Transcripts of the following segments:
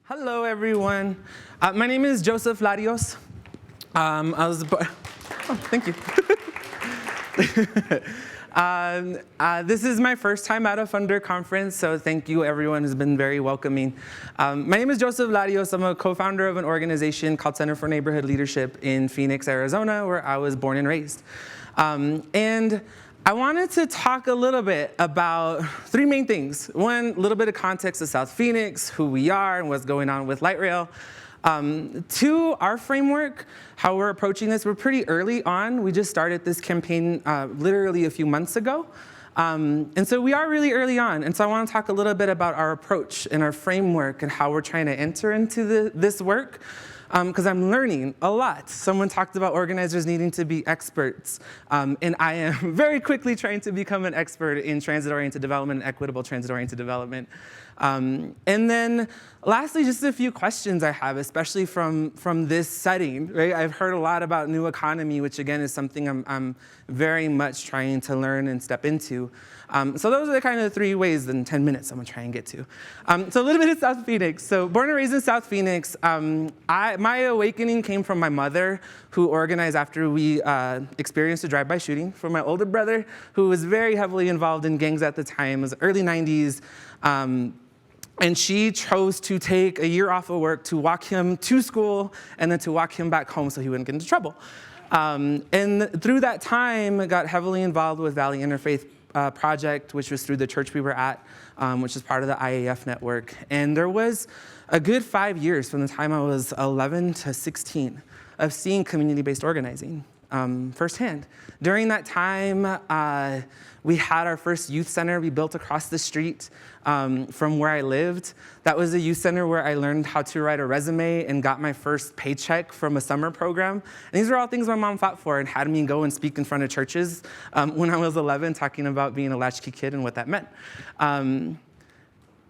Hello, everyone. My name is Joseph Larios. Thank you. This is my first time at a funder conference, so thank you, everyone who's been very welcoming. My name is Joseph Larios. I'm a co-founder of an organization called Center for Neighborhood Leadership in Phoenix, Arizona, where I was born and raised. And I wanted to talk a little bit about three main things. One, a little bit of context of South Phoenix, who we are and what's going on with light rail. Two, our framework, how we're approaching this. We're pretty early on. We just started this campaign literally a few months ago. And so we are really early on. And so I want to talk a little bit about our approach and our framework and how we're trying to enter into this work. Because I'm learning a lot. Someone talked about organizers needing to be experts, and I am very quickly trying to become an expert in transit-oriented development and equitable transit-oriented development. And then lastly, just a few questions I have, especially from this setting, right? I've heard a lot about new economy, which again is something I'm very much trying to learn and step into. So those are the kind of three ways in 10 minutes I'm gonna try and get to. So a little bit of South Phoenix. So born and raised in South Phoenix, my awakening came from my mother, who organized after we experienced a drive-by shooting from my older brother, who was very heavily involved in gangs at the time. It was the early 90s. And she chose to take a year off of work to walk him to school and then to walk him back home so he wouldn't get into trouble. And through that time, I got heavily involved with Valley Interfaith Project, which was through the church we were at, which is part of the IAF network. And there was a good 5 years from the time I was 11 to 16 of seeing community-based organizing firsthand. During that time, we had our first youth center we built across the street from where I lived. That was a youth center where I learned how to write a resume and got my first paycheck from a summer program. And these are all things my mom fought for and had me go and speak in front of churches when I was 11, talking about being a latchkey kid and what that meant.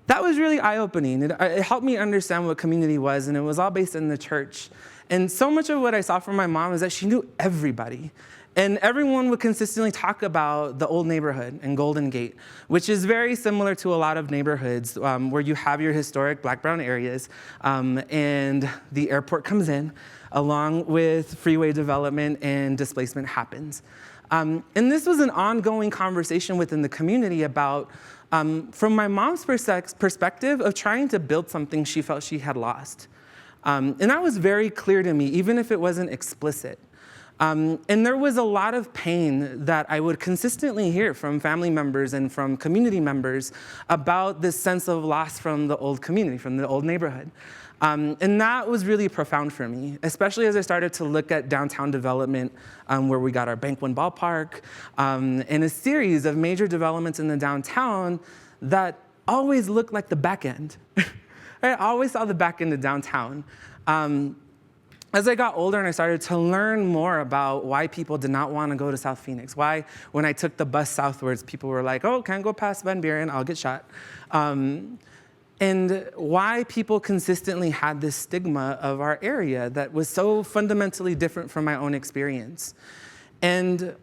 That was really eye-opening. It helped me understand what community was, and it was all based in the church. And so much of what I saw from my mom is that she knew everybody. And everyone would consistently talk about the old neighborhood and Golden Gate, which is very similar to a lot of neighborhoods where you have your historic black-brown areas, and the airport comes in, along with freeway development and displacement happens. And this was an ongoing conversation within the community about, from my mom's perspective, of trying to build something she felt she had lost. And that was very clear to me, even if it wasn't explicit. And there was a lot of pain that I would consistently hear from family members and from community members about this sense of loss from the old community, from the old neighborhood. And that was really profound for me, especially as I started to look at downtown development, where we got our Bank One ballpark, and a series of major developments in the downtown that always looked like the back end. I always saw the back end of downtown. As I got older and I started to learn more about why people did not want to go to South Phoenix, why when I took the bus southwards, people were like, oh, can't go past Van Buren, I'll get shot. And why people consistently had this stigma of our area that was so fundamentally different from my own experience. And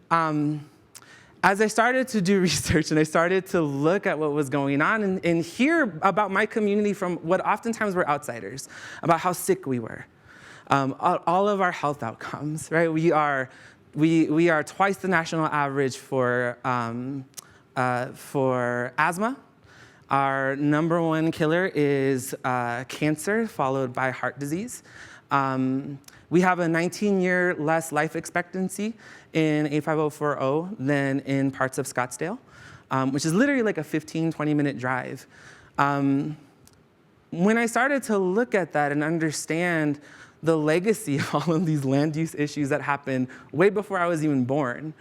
as I started to do research and I started to look at what was going on and hear about my community from what oftentimes were outsiders, about how sick we were, all of our health outcomes, right? We are twice the national average for asthma. Our number one killer is cancer, followed by heart disease. We have a 19-year less life expectancy in A5040 than in parts of Scottsdale, which is literally like a 15, 20-minute drive. When I started to look at that and understand the legacy of all of these land use issues that happened way before I was even born,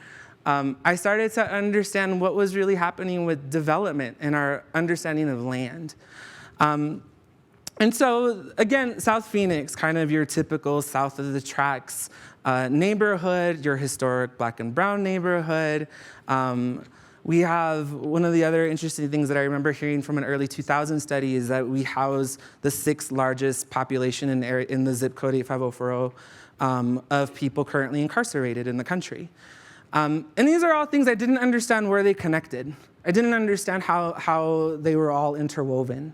I started to understand what was really happening with development and our understanding of land. And so, again, South Phoenix, kind of your typical south of the tracks neighborhood, your historic black and brown neighborhood. We have one of the other interesting things that I remember hearing from an early 2000 study is that we house the 6th largest population in the zip code 85040 of people currently incarcerated in the country. And these are all things I didn't understand where they connected. I didn't understand how they were all interwoven.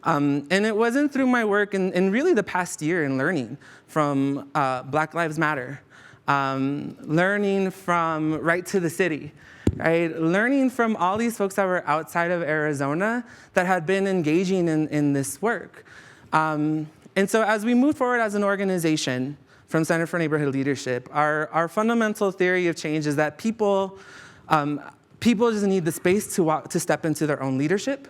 And it wasn't through my work in really the past year in learning from Black Lives Matter, learning from Right to the City, right? Learning from all these folks that were outside of Arizona that had been engaging in this work. And so as we move forward as an organization from Center for Neighborhood Leadership, our fundamental theory of change is that people just need the space to step into their own leadership.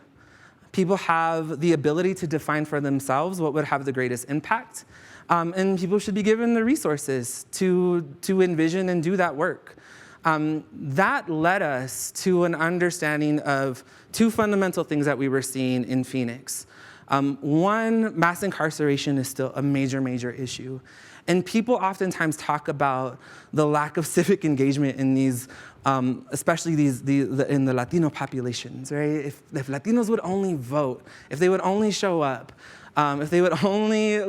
People have the ability to define for themselves what would have the greatest impact. And people should be given the resources to envision and do that work. That led us to an understanding of two fundamental things that we were seeing in Phoenix. One, mass incarceration is still a major, major issue. And people oftentimes talk about the lack of civic engagement in these, especially in the Latino populations, right? If Latinos would only vote, if they would only show up, if they would only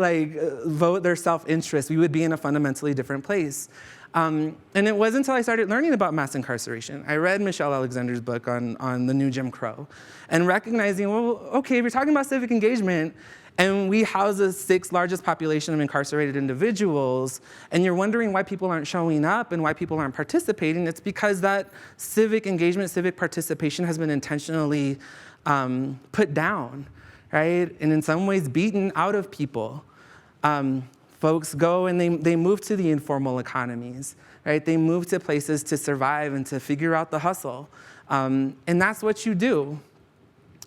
vote their self-interest, we would be in a fundamentally different place. And it wasn't until I started learning about mass incarceration. I read Michelle Alexander's book on the new Jim Crow and recognizing, well, okay, if you're talking about civic engagement and we house the 6th largest population of incarcerated individuals, and you're wondering why people aren't showing up and why people aren't participating, it's because that civic engagement, civic participation has been intentionally put down, right? And in some ways beaten out of people. Folks go and they move to the informal economies, right? They move to places to survive and to figure out the hustle. And that's what you do.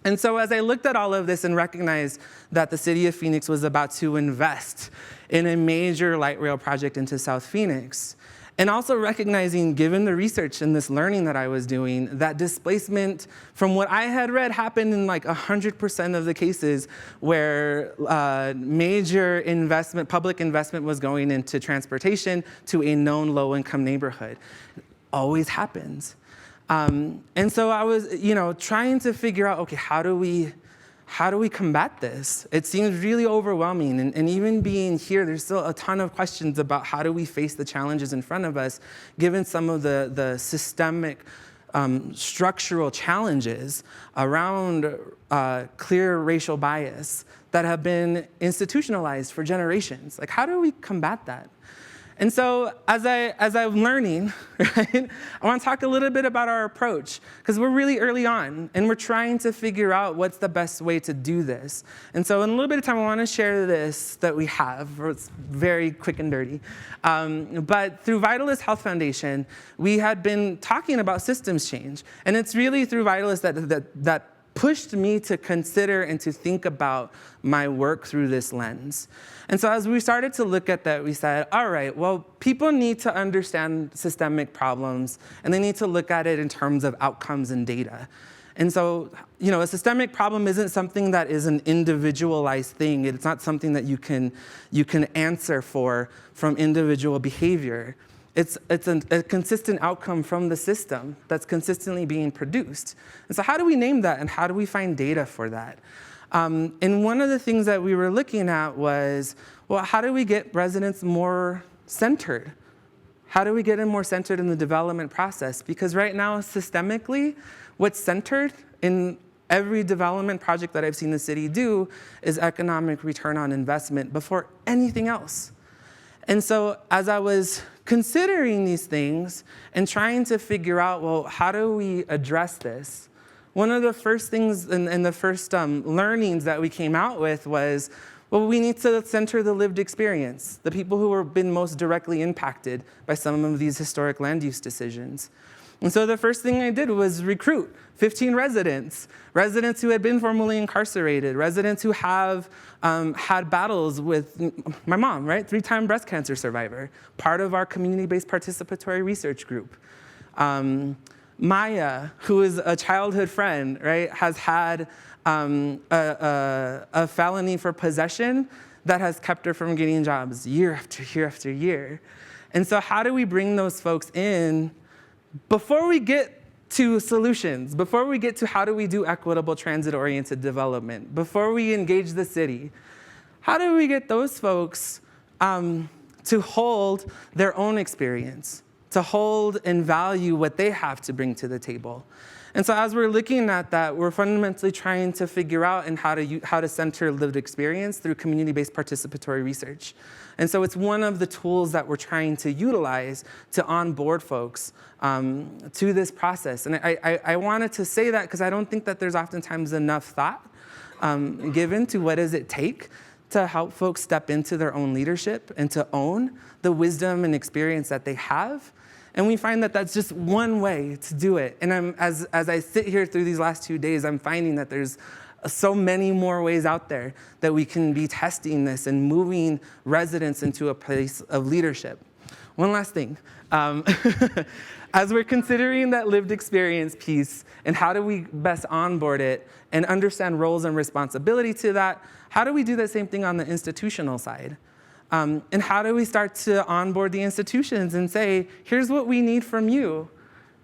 And so as I looked at all of this and recognized that the city of Phoenix was about to invest in a major light rail project into South Phoenix, and also recognizing, given the research and this learning that I was doing, that displacement from what I had read happened in 100% of the cases where major investment, public investment was going into transportation to a known low-income neighborhood. It always happens. And so I was, trying to figure out, okay, how do we combat this? It seems really overwhelming, and even being here, there's still a ton of questions about how do we face the challenges in front of us, given some of the systemic structural challenges around clear racial bias that have been institutionalized for generations. How do we combat that? And so as I'm learning, right, I want to talk a little bit about our approach, because we're really early on, and we're trying to figure out what's the best way to do this. And so in a little bit of time, I want to share this that we have. It's very quick and dirty. But through Vitalyst Health Foundation, we had been talking about systems change. And it's really through Vitalyst that pushed me to consider and to think about my work through this lens. And so as we started to look at that, we said, all right, well, people need to understand systemic problems, and they need to look at it in terms of outcomes and data. And so, a systemic problem isn't something that is an individualized thing. It's not something that you can answer for from individual behavior. It's a consistent outcome from the system that's consistently being produced. And so how do we name that, and how do we find data for that? And one of the things that we were looking at was, well, how do we get residents more centered? How do we get them more centered in the development process? Because right now, systemically, what's centered in every development project that I've seen the city do is economic return on investment before anything else. And so as I was considering these things and trying to figure out, well, how do we address this? One of the first things and the first learnings that we came out with was, well, we need to center the lived experience, the people who have been most directly impacted by some of these historic land use decisions. And so the first thing I did was recruit 15 residents who had been formerly incarcerated, residents who have had battles with my mom, right? 3-time breast cancer survivor, part of our community-based participatory research group. Maya, who is a childhood friend, right, has had a felony for possession that has kept her from getting jobs year after year after year. And so how do we bring those folks in before we get to solutions, before we get to how do we do equitable transit-oriented development, before we engage the city? How do we get those folks to hold their own experience, to hold and value what they have to bring to the table? And so as we're looking at that, we're fundamentally trying to figure out and how to center lived experience through community-based participatory research. And so it's one of the tools that we're trying to utilize to onboard folks to this process. And I wanted to say that because I don't think that there's oftentimes enough thought given to what does it take to help folks step into their own leadership and to own the wisdom and experience that they have. And we find that that's just one way to do it. And as I sit here through these last 2 days, I'm finding that there's so many more ways out there that we can be testing this and moving residents into a place of leadership. One last thing. As we're considering that lived experience piece and how do we best onboard it and understand roles and responsibility to that, how do we do the same thing on the institutional side? And how do we start to onboard the institutions and say, here's what we need from you.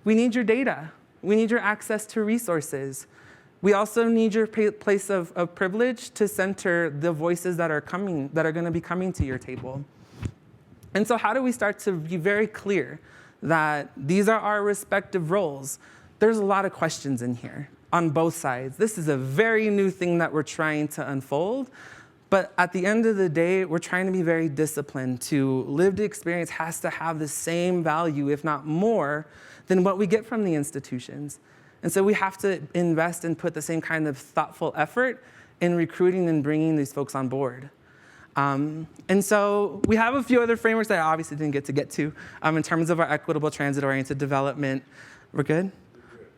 We need your data. We need your access to resources. We also need your place of privilege to center the voices that are going to be coming to your table. And so how do we start to be very clear that these are our respective roles? There's a lot of questions in here on both sides. This is a very new thing that we're trying to unfold. But at the end of the day, we're trying to be very disciplined to lived experience has to have the same value, if not more, than what we get from the institutions. And so we have to invest and put the same kind of thoughtful effort in recruiting and bringing these folks on board. And so we have a few other frameworks that I obviously didn't get to in terms of our equitable transit-oriented development. We're good?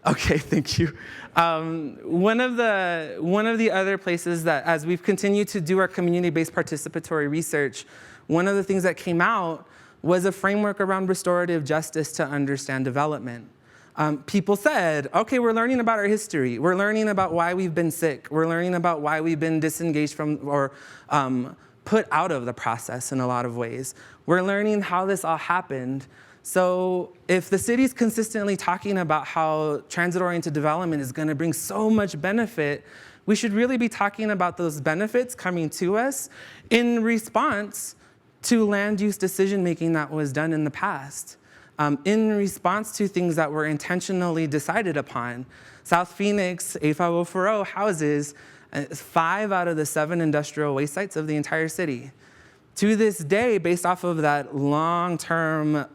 Okay, thank you. One of the other places that, as we've continued to do our community-based participatory research, one of the things that came out was a framework around restorative justice to understand development. People said, okay, we're learning about our history. We're learning about why we've been sick. We're learning about why we've been disengaged from or put out of the process in a lot of ways. We're learning how this all happened. So if the city's consistently talking about how transit-oriented development is going to bring so much benefit, we should really be talking about those benefits coming to us in response to land use decision-making that was done in the past, in response to things that were intentionally decided upon. South Phoenix, 85040 houses 5 out of the 7 industrial waste sites of the entire city. To this day, based off of that long-term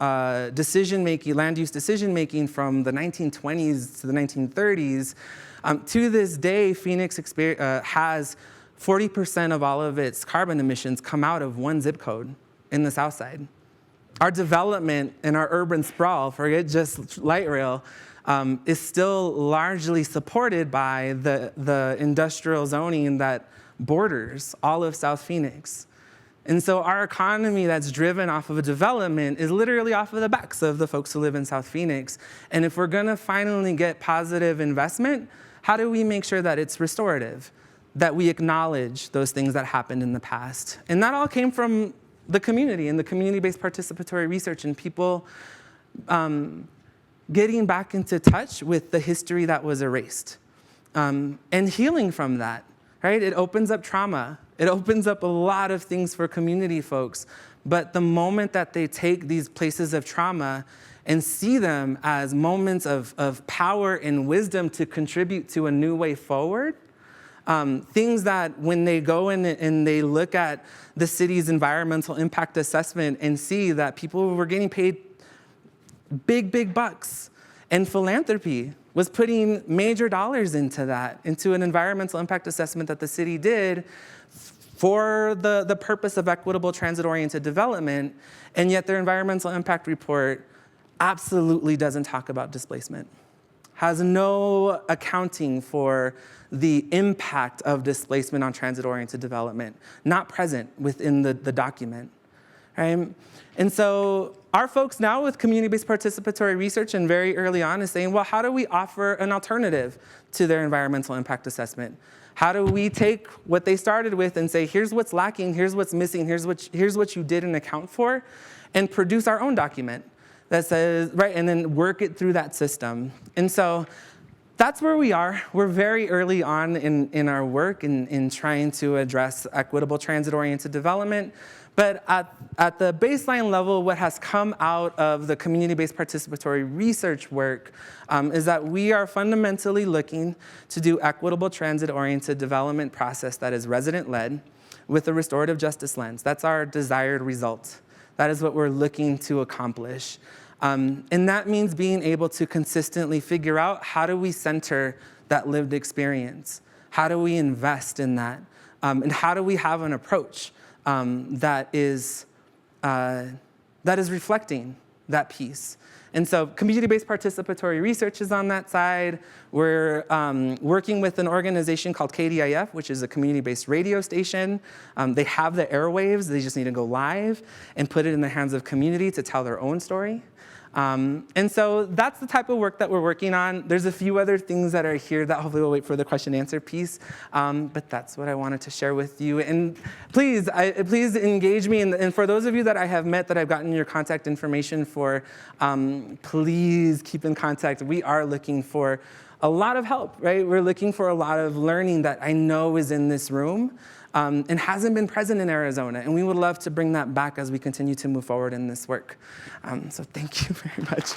decision-making, land use decision-making from the 1920s to the 1930s, to this day, Phoenix has 40% of all of its carbon emissions come out of one zip code in the South Side. Our development and our urban sprawl, forget just light rail, is still largely supported by the industrial zoning that borders all of South Phoenix. And so our economy that's driven off of a development is literally off of the backs of the folks who live in South Phoenix. And if we're gonna finally get positive investment, how do we make sure that it's restorative, that we acknowledge those things that happened in the past? And that all came from the community and the community-based participatory research and people getting back into touch with the history that was erased and healing from that, right? It opens up trauma. It opens up a lot of things for community folks. But the moment that they take these places of trauma and see them as moments of power and wisdom to contribute to a new way forward, things that when they go in and they look at the city's environmental impact assessment and see that people were getting paid big bucks, and philanthropy was putting major dollars into that, into an environmental impact assessment that the city did for the purpose of equitable transit-oriented development, and yet their environmental impact report absolutely doesn't talk about displacement, has no accounting for the impact of displacement on transit-oriented development, not present within the document, right? And so our folks now with community-based participatory research and very early on is saying, well, how do we offer an alternative to their environmental impact assessment? How do we take what they started with and say, here's what's lacking, here's what's missing, here's what you didn't account for, and produce our own document that says, right, and then work it through that system. And so that's where we are. We're very early on in our work in trying to address equitable transit-oriented development. But at the baseline level, what has come out of the community-based participatory research work is that we are fundamentally looking to do equitable transit-oriented development process that is resident-led with a restorative justice lens. That's our desired result. That is what we're looking to accomplish. And that means being able to consistently figure out, how do we center that lived experience? How do we invest in that? And how do we have an approach that is reflecting that piece? And so community-based participatory research is on that side. We're working with an organization called KDIF, which is a community-based radio station. They have the airwaves. They just need to go live and put it in the hands of community to tell their own story. And so that's the type of work that we're working on. There's a few other things that are here that hopefully we'll wait for the question and answer piece. But that's what I wanted to share with you. And please engage me. And for those of you that I have met, that I've gotten your contact information for, please keep in contact. We are looking for a lot of help, right? We're looking for a lot of learning that I know is in this room. And hasn't been present in Arizona. And we would love to bring that back as we continue to move forward in this work. So thank you very much.